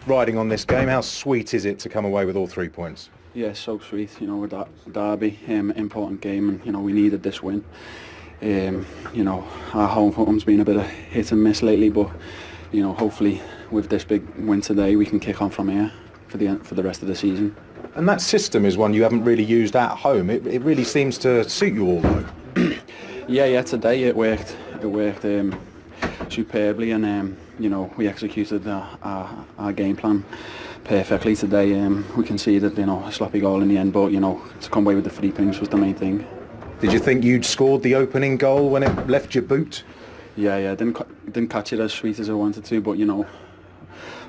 riding on this game. How sweet is it to come away with all 3 points? Yeah, so sweet. You know, with that derby, important game, and you know we needed this win. You know, our home form's been a bit of hit and miss lately, but you know, hopefully with this big win today, we can kick on from here for the rest of the season. And that system is one you haven't really used at home. It really seems to suit you all, though. Yeah. Today it worked. It worked superbly, and you know, we executed our game plan perfectly today. We conceded, you know, a sloppy goal in the end, but you know, to come away with the 3 points was the main thing. Did you think you'd scored the opening goal when it left your boot? Yeah. Didn't catch it as sweet as I wanted to, but you know,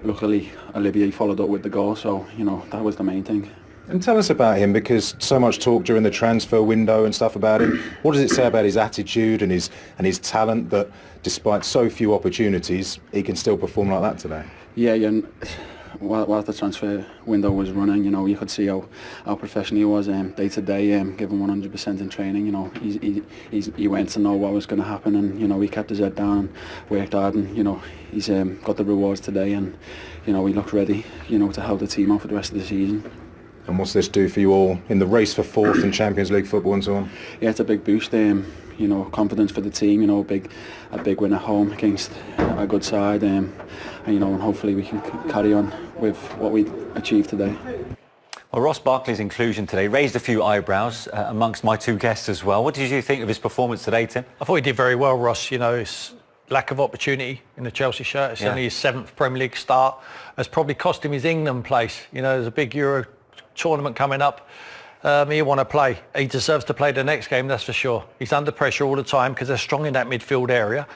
luckily Olivier followed up with the goal, so you know that was the main thing. And tell us about him, because so much talk during the transfer window and stuff about him. What does it say about his attitude and his talent that, despite so few opportunities, he can still perform like that today? Yeah. While the transfer window was running, you know, you could see how professional he was day to day, giving 100% in training. You know, he went to know what was going to happen, and you know, he kept his head down and worked hard, and you know, he's got the rewards today, and you know, he looked ready, you know, to help the team out for the rest of the season. And what's this do for you all in the race for fourth in Champions League football and so on? Yeah, it's a big boost. You know, confidence for the team. You know, a big win at home against a good side, and you know, and hopefully we can carry on with what we achieved today. Well, Ross Barkley's inclusion today raised a few eyebrows amongst my two guests as well. What did you think of his performance today, Tim? I thought he did very well, Ross. You know, his lack of opportunity in the Chelsea shirt. It's only his 7th Premier League start. Has probably cost him his England place. You know, there's a big Euro tournament coming up. He want to play. He deserves to play the next game, that's for sure. He's under pressure all the time because they're strong in that midfield area.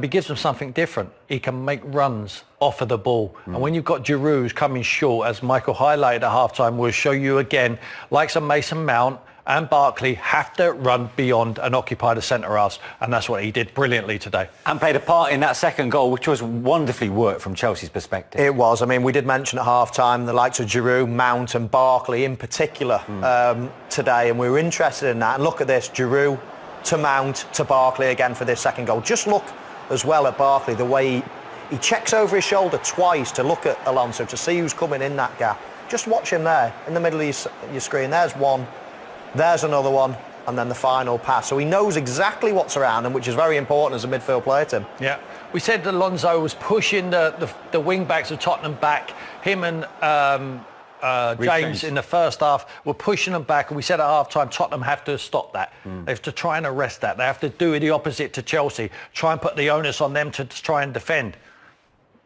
He gives them something different. He can make runs off of the ball. And when you've got Giroud coming short, as Michael highlighted at half-time, we'll show you again, like some Mason Mount and Barkley have to run beyond and occupy the centre-halves, and that's what he did brilliantly today. And played a part in that second goal, which was wonderfully worked from Chelsea's perspective. It was. I mean, we did mention at half-time the likes of Giroud, Mount and Barkley in particular today, and we were interested in that. And look at this, Giroud to Mount to Barkley again for this second goal. Just look as well at Barkley, the way he checks over his shoulder twice to look at Alonso to see who's coming in that gap. Just watch him there in the middle of your screen. There's one. There's another one, and then the final pass. So he knows exactly what's around him, which is very important as a midfield player, Tim. Yeah. We said that Alonso was pushing the wing-backs of Tottenham back. Him and James in the first half were pushing them back, and we said at half-time Tottenham have to stop that. They have to try and arrest that. They have to do the opposite to Chelsea, try and put the onus on them to try and defend.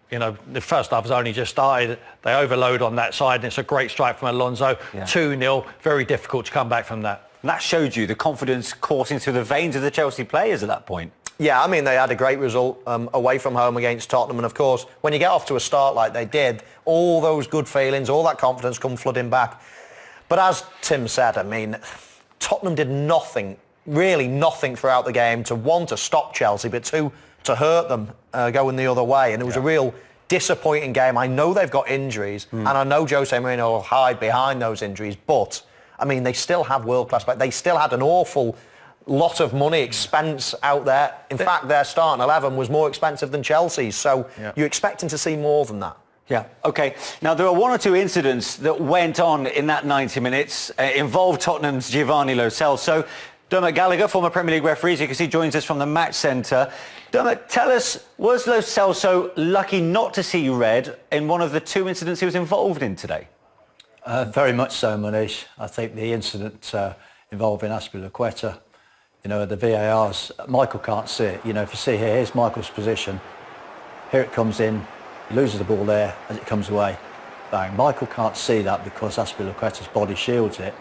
You know, the first half has only just started. They overload on that side, and it's a great strike from Alonso. 2-0, very difficult to come back from that. And that showed you the confidence coursing through the veins of the Chelsea players at that point. Yeah, I mean, they had a great result away from home against Tottenham. And, of course, when you get off to a start like they did, all those good feelings, all that confidence come flooding back. But as Tim said, I mean, Tottenham did nothing, really nothing throughout the game to stop Chelsea, but to hurt them going the other way. And it was a real disappointing game. I know they've got injuries, and I know Jose Mourinho will hide behind those injuries, but, I mean, they still have world-class players. They still had an awful lot of money expense out there. In fact, their starting 11 was more expensive than Chelsea's, so you're expecting to see more than that. Yeah, OK. Now, there are one or two incidents that went on in that 90 minutes, involved Tottenham's Giovani Lo Celso. Dermot Gallagher, former Premier League referee, as you can see, joins us from the match centre. Dermot, tell us, was Lo Celso lucky not to see red in one of the two incidents he was involved in today? Very much so, Manish. I think the incident involving Azpilicueta, you know, the VARs, Michael can't see it. You know, if you see here, here's Michael's position. Here it comes in, he loses the ball there as it comes away. Bang. Michael can't see that because Azpilicueta's body shields it.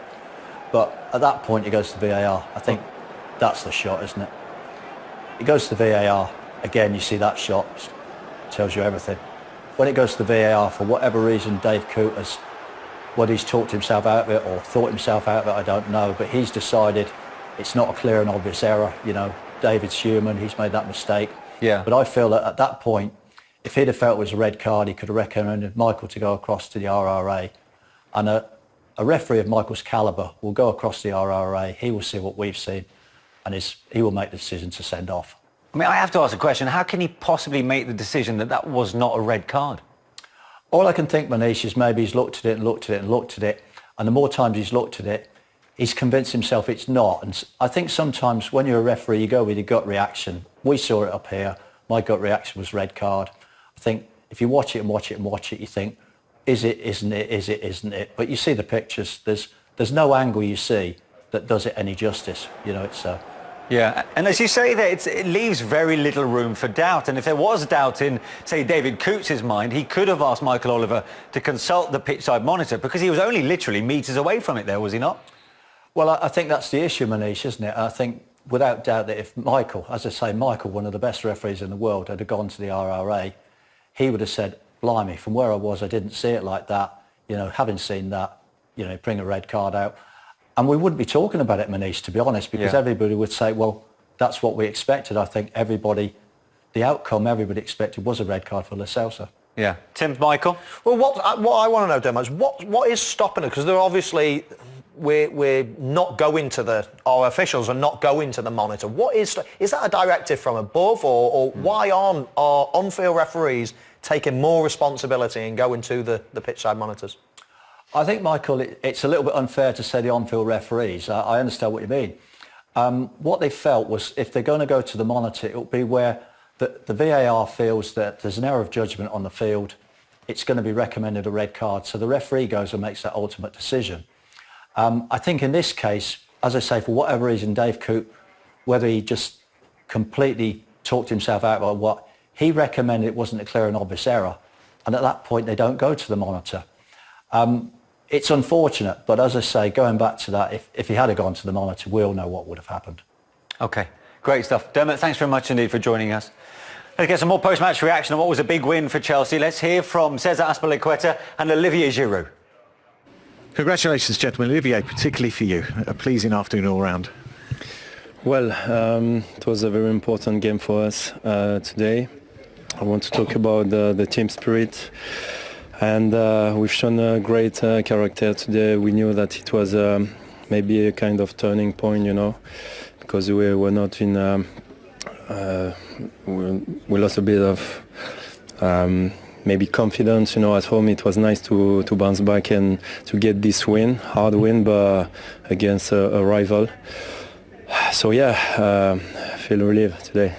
But at that point, it goes to VAR. I think that's the shot, isn't it? It goes to VAR. Again, you see that shot, tells you everything. When it goes to the VAR, for whatever reason, David Coote has, whether he's talked himself out of it or thought himself out of it, I don't know. But he's decided it's not a clear and obvious error. You know, David's human. He's made that mistake. Yeah. But I feel that at that point, if he'd have felt it was a red card, he could have recommended Michael to go across to the RRA. And a referee of Michael's calibre will go across the RRA, he will see what we've seen, and he will make the decision to send off. I mean, I have to ask a question. How can he possibly make the decision that that was not a red card? All I can think, Manish, is maybe he's looked at it and looked at it and looked at it, and the more times he's looked at it, he's convinced himself it's not. And I think sometimes when you're a referee, you go with your gut reaction. We saw it up here. My gut reaction was red card. I think if you watch it and watch it and watch it, you think, is it, isn't it, is it, isn't it? But you see the pictures, there's no angle you see that does it any justice. You know, it's... Yeah, and as you say there, it leaves very little room for doubt. And if there was doubt in, say, David Coote's mind, he could have asked Michael Oliver to consult the pitchside monitor because he was only literally metres away from it there, was he not? Well, I think that's the issue, Manish, isn't it? I think without doubt that if Michael, as I say, Michael, one of the best referees in the world, had gone to the RRA, he would have said, blimey, from where I was, I didn't see it like that. You know, having seen that, you know, bring a red card out. And we wouldn't be talking about it, Manish, to be honest, because everybody would say, well, that's what we expected. I think the outcome everybody expected was a red card for Lo Celso. Yeah. Tim, Michael? Well, what I want to know, Dermot, is what is stopping it? Because they're obviously... We're not going to our officials are not going to the monitor. What is that a directive from above, or why aren't our on-field referees taking more responsibility and going to the pitchside monitors? I think, Michael, it's a little bit unfair to say the on-field referees. I understand what you mean. What they felt was if they're going to go to the monitor, it will be where the VAR feels that there's an error of judgment on the field. It's going to be recommended a red card. So the referee goes and makes that ultimate decision. I think in this case, as I say, for whatever reason, Dave Coote, whether he just completely talked himself out or what, he recommended it wasn't a clear and obvious error. And at that point, they don't go to the monitor. It's unfortunate, but as I say, going back to that, if he had gone to the monitor, we all know what would have happened. OK, great stuff. Dermot, thanks very much indeed for joining us. Let's get some more post-match reaction on what was a big win for Chelsea. Let's hear from Cesar Azpilicueta and Olivier Giroud. Congratulations, gentlemen. Olivier, particularly for you. A pleasing afternoon all round. Well, it was a very important game for us today. I want to talk about the team spirit. And we've shown a great character today. We knew that it was maybe a kind of turning point, you know, because we were not in... we lost a bit of... maybe confidence, you know, at home. It was nice to bounce back and to get this win, hard win, but against a rival. So yeah, I feel relieved today.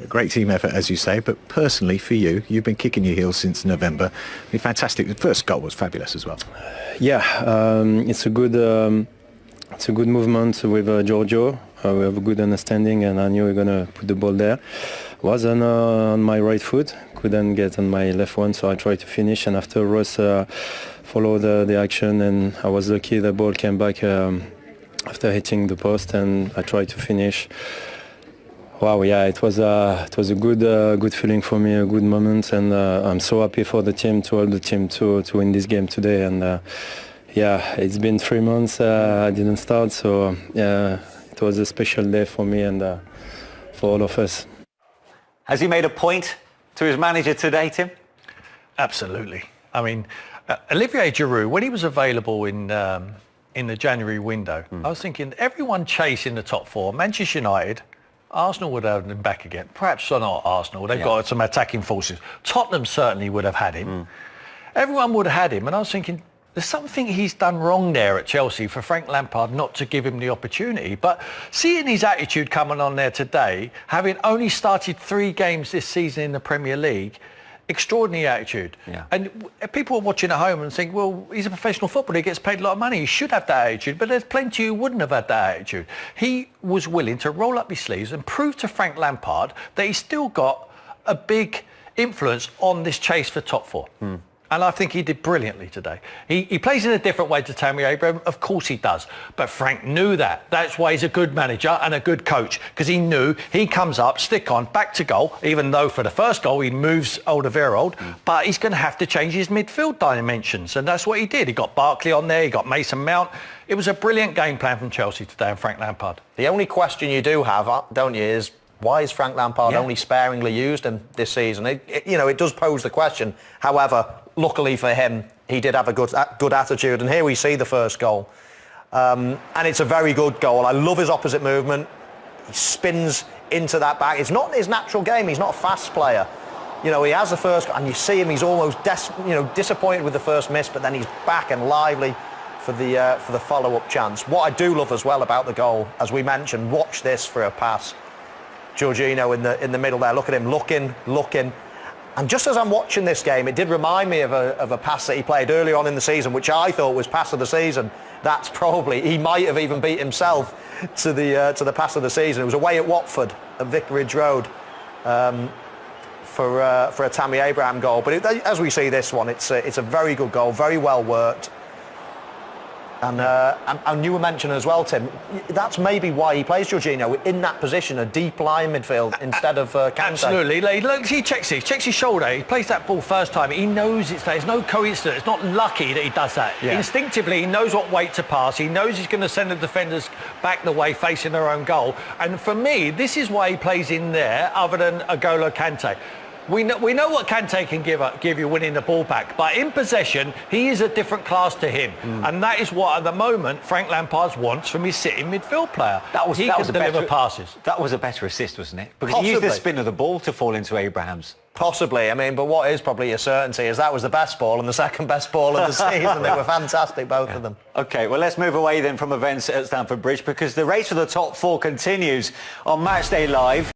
A great team effort, as you say, but personally for you, you've been kicking your heels since November. It's fantastic. The first goal was fabulous as well. Yeah, it's a good movement with Giorgio. We have a good understanding, and I knew we were going to put the ball there. Was on my right foot, couldn't get on my left one, so I tried to finish, and after Ross followed the action, and I was lucky the ball came back after hitting the post, and I tried to finish. Wow, yeah, it was a good feeling for me, a good moment, and I'm so happy for the team, to help the team to win this game today. And yeah, it's been 3 months, I didn't start, so yeah, it was a special day for me and for all of us. Has he made a point to his manager today, Tim? Absolutely. I mean, Olivier Giroud, when he was available in the January window, I was thinking everyone chasing the top four, Manchester United, Arsenal would have him back again. Perhaps not Arsenal. They've got some attacking forces. Tottenham certainly would have had him. Everyone would have had him. And I was thinking, there's something he's done wrong there at Chelsea for Frank Lampard not to give him the opportunity. But seeing his attitude coming on there today, having only started 3 games this season in the Premier League, extraordinary attitude. Yeah. And people are watching at home and think, well, he's a professional footballer, he gets paid a lot of money, he should have that attitude, but there's plenty who wouldn't have had that attitude. He was willing to roll up his sleeves and prove to Frank Lampard that he's still got a big influence on this chase for top 4. And I think he did brilliantly today. He plays in a different way to Tammy Abraham. Of course he does. But Frank knew that. That's why he's a good manager and a good coach, because he knew he comes up, stick on, back to goal, even though for the first goal he moves Alderweireld, but he's going to have to change his midfield dimensions. And that's what he did. He got Barkley on there, he got Mason Mount. It was a brilliant game plan from Chelsea today and Frank Lampard. The only question you do have, don't you, is why is Frank Lampard only sparingly used in this season? It does pose the question. However, luckily for him, he did have a good attitude, and here we see the first goal. And it's a very good goal. I love his opposite movement. He spins into that back. It's not his natural game. He's not a fast player. You know, he has the first, and you see him, he's almost disappointed with the first miss, but then he's back and lively for the follow-up chance. What I do love as well about the goal, as we mentioned, watch this for a pass. Jorginho in the middle there, look at him, looking. And just as I'm watching this game, it did remind me of a pass that he played early on in the season, which I thought was pass of the season. That's probably, he might have even beat himself to the pass of the season. It was away at Watford at Vicarage Road for a Tammy Abraham goal. But as we see this one, it's a very good goal, very well worked. And you were mentioning as well, Tim, that's maybe why he plays Jorginho in that position, a deep line midfield instead of Kante. Absolutely. He checks his shoulder. He plays that ball first time. He knows it's there. It's no coincidence. It's not lucky that he does that. Yeah. Instinctively, he knows what weight to pass. He knows he's going to send the defenders back the way, facing their own goal. And for me, this is why he plays in there, other than N'Golo Kante. We know what Kante can give you winning the ball back, but in possession, he is a different class to him. And that is what, at the moment, Frank Lampard wants from his sitting midfield player. He can deliver passes. That was a better assist, wasn't it? Because he used the spin of the ball to fall into Abraham's. Possibly. I mean, but what is probably a certainty is that was the best ball and the second best ball of the season. They were fantastic, both of them. OK, well, let's move away then from events at Stamford Bridge, because the race for the top four continues on Matchday Live.